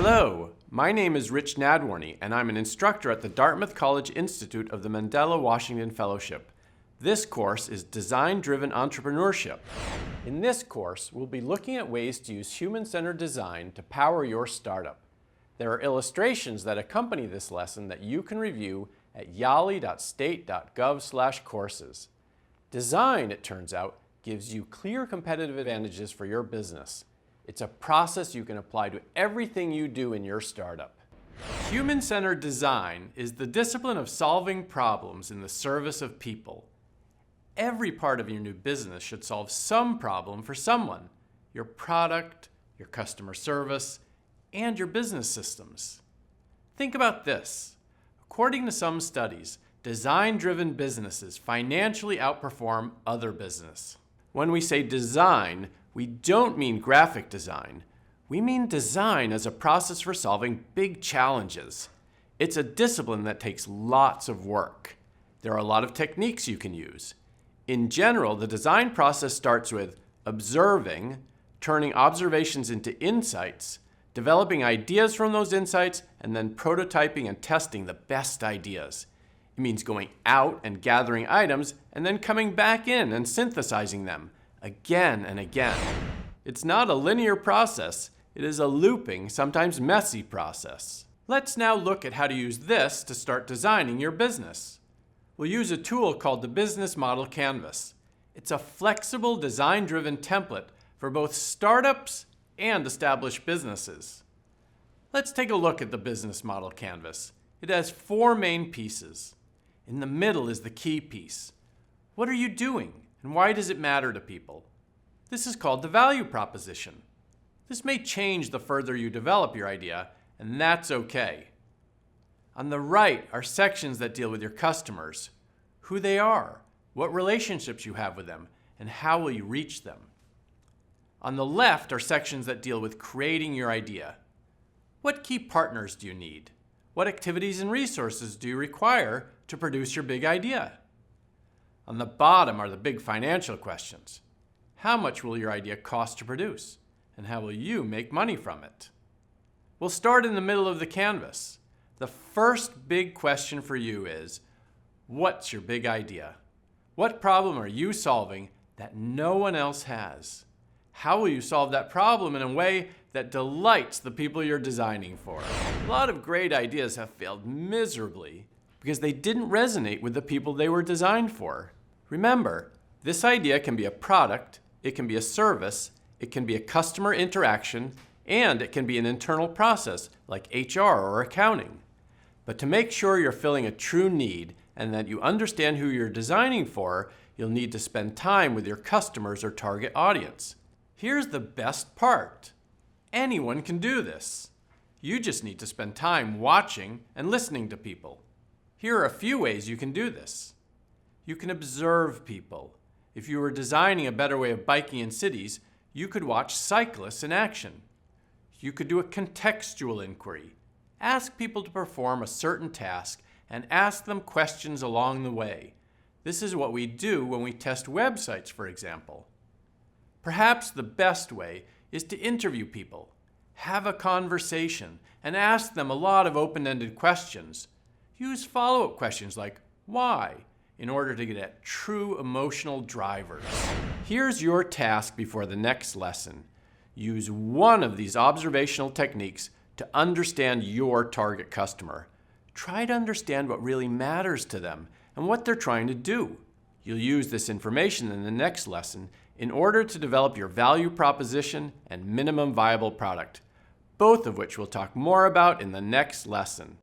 Hello, my name is Rich Nadwarny, and I'm an instructor at the Dartmouth College Institute of the Mandela Washington Fellowship. This course is Design-Driven Entrepreneurship. In this course, we'll be looking at ways to use human-centered design to power your startup. There are illustrations that accompany this lesson that you can review at yali.state.gov/courses. Design, it turns out, gives you clear competitive advantages for your business. It's a process you can apply to everything you do in your startup. Human-centered design is the discipline of solving problems in the service of people. Every part of your new business should solve some problem for someone: your product, your customer service, and your business systems. Think about this. According to some studies, design-driven businesses financially outperform other business. When we say design, we don't mean graphic design. We mean design as a process for solving big challenges. It's a discipline that takes lots of work. There are a lot of techniques you can use. In general, the design process starts with observing, turning observations into insights, developing ideas from those insights, and then prototyping and testing the best ideas. It means going out and gathering items and then coming back in and synthesizing them again and again. It's not a linear process. It is a looping, sometimes messy process. Let's now look at how to use this to start designing your business. We'll use a tool called the Business Model Canvas. It's a flexible, design-driven template for both startups and established businesses. Let's take a look at the Business Model Canvas. It has 4 main pieces. In the middle is the key piece. What are you doing, and why does it matter to people? This is called the value proposition. This may change the further you develop your idea, and that's okay. On the right are sections that deal with your customers, who they are, what relationships you have with them, and how will you reach them. On the left are sections that deal with creating your idea. What key partners do you need? What activities and resources do you require to produce your big idea? On the bottom are the big financial questions. How much will your idea cost to produce? And how will you make money from it? We'll start in the middle of the canvas. The first big question for you is, what's your big idea? What problem are you solving that no one else has? How will you solve that problem in a way that delights the people you're designing for? A lot of great ideas have failed miserably because they didn't resonate with the people they were designed for. Remember, this idea can be a product, it can be a service, it can be a customer interaction, and it can be an internal process like HR or accounting. But to make sure you're filling a true need and that you understand who you're designing for, you'll need to spend time with your customers or target audience. Here's the best part. Anyone can do this. You just need to spend time watching and listening to people. Here are a few ways you can do this. You can observe people. If you were designing a better way of biking in cities, you could watch cyclists in action. You could do a contextual inquiry. Ask people to perform a certain task and ask them questions along the way. This is what we do when we test websites, for example. Perhaps the best way is to interview people. Have a conversation and ask them a lot of open-ended questions. Use follow-up questions like, why? In order to get at true emotional drivers. Here's your task before the next lesson. Use one of these observational techniques to understand your target customer. Try to understand what really matters to them and what they're trying to do. You'll use this information in the next lesson in order to develop your value proposition and minimum viable product, both of which we'll talk more about in the next lesson.